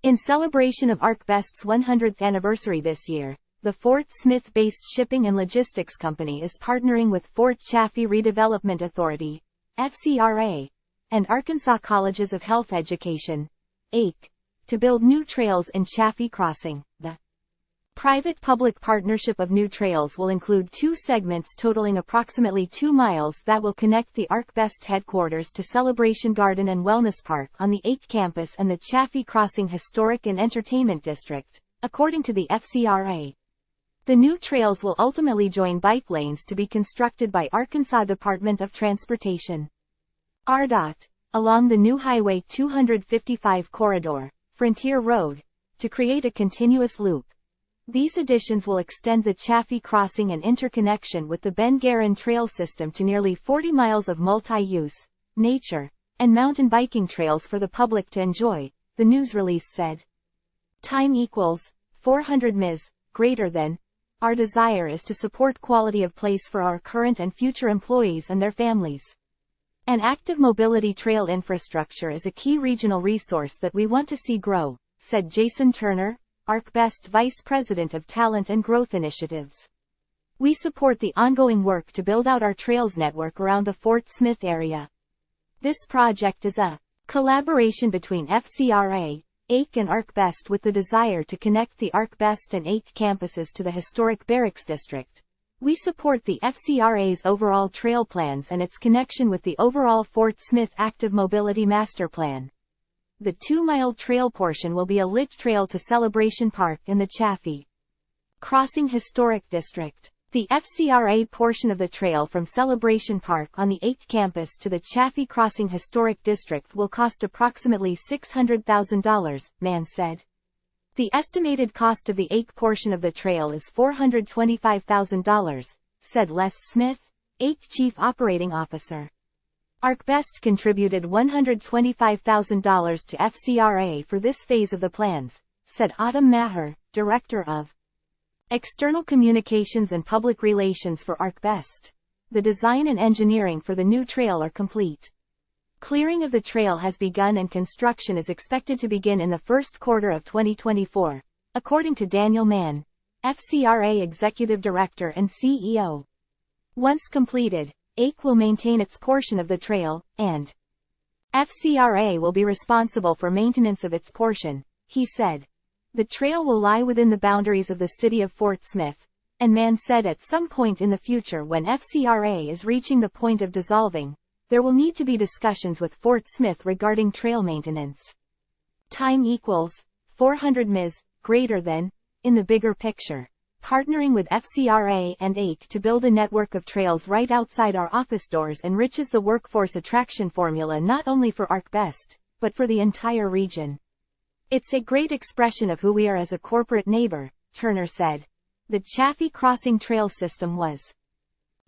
In celebration of ArcBest's 100th anniversary this year, the Fort Smith-based shipping and logistics company is partnering with Fort Chaffee Redevelopment Authority, FCRA, and Arkansas Colleges of Health Education, ACHE, to build new trails in Chaffee Crossing. The private-public partnership of new trails will include two segments totaling approximately 2 miles that will connect the ArcBest headquarters to Celebration Garden and Wellness Park on the ACHE campus and the Chaffee Crossing Historic and Entertainment District, according to the FCRA. The new trails will ultimately join bike lanes to be constructed by Arkansas Department of Transportation, ARDOT, along the new Highway 255 corridor, Frontier Road, to create a continuous loop. These additions will extend the Chaffee Crossing and interconnection with the Ben Geren Trail System to nearly 40 miles of multi-use, nature, and mountain biking trails for the public to enjoy, the news release said. Time equals 400 ms, greater than. Our desire is to support quality of place for our current and future employees and their families. An active mobility trail infrastructure is a key regional resource that we want to see grow, said Jason Turner, ArcBest Vice President of Talent and Growth Initiatives. We support the ongoing work to build out our trails network around the Fort Smith area. This project is a collaboration between FCRA, ACHE and ArcBest with the desire to connect the ArcBest and ACHE campuses to the historic Barracks District. We support the FCRA's overall trail plans and its connection with the overall Fort Smith Active Mobility Master Plan. The 2-mile trail portion will be a lit trail to Celebration Park in the Chaffee Crossing Historic District. The FCRA portion of the trail from Celebration Park on the ACHE campus to the Chaffee Crossing Historic District will cost approximately $600,000, Mann said. The estimated cost of the ACHE portion of the trail is $425,000, said Les Smith, ACHE Chief Operating Officer. ArcBest contributed $125,000 to FCRA for this phase of the plans, said Autumn Maher, Director of External Communications and Public Relations for ArcBest. The design and engineering for the new trail are complete. Clearing of the trail has begun and construction is expected to begin in the first quarter of 2024, according to Daniel Mann, FCRA Executive Director and CEO. Once completed, ACHE will maintain its portion of the trail, and FCRA will be responsible for maintenance of its portion, he said. The trail will lie within the boundaries of the city of Fort Smith, and Mann said at some point in the future when FCRA is reaching the point of dissolving, there will need to be discussions with Fort Smith regarding trail maintenance. Time equals 400 ms, greater than, in the bigger picture. Partnering with FCRA and ACHE to build a network of trails right outside our office doors enriches the workforce attraction formula not only for ArcBest, but for the entire region. It's a great expression of who we are as a corporate neighbor, Turner said. The Chaffee Crossing Trail System was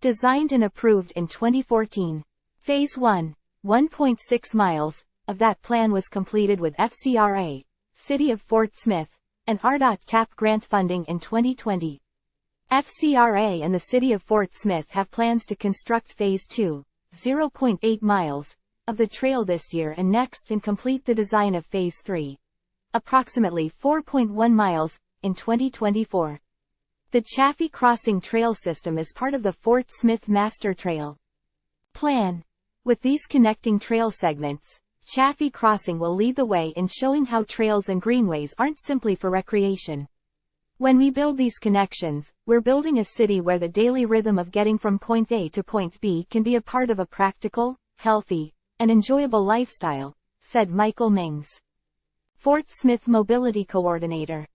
designed and approved in 2014. Phase 1, 1.6 miles, of that plan was completed with FCRA, City of Fort Smith, and ARDOT TAP grant funding in 2020. FCRA and the City of Fort Smith have plans to construct Phase 2, 0.8 miles, of the trail this year and next and complete the design of Phase 3, approximately 4.1 miles, in 2024. The Chaffee Crossing Trail System is part of the Fort Smith Master Trail Plan. With these connecting trail segments, Chaffee Crossing will lead the way in showing how trails and greenways aren't simply for recreation. When we build these connections, we're building a city where the daily rhythm of getting from point A to point B can be a part of a practical, healthy, and enjoyable lifestyle, said Michael Mings, Fort Smith Mobility Coordinator.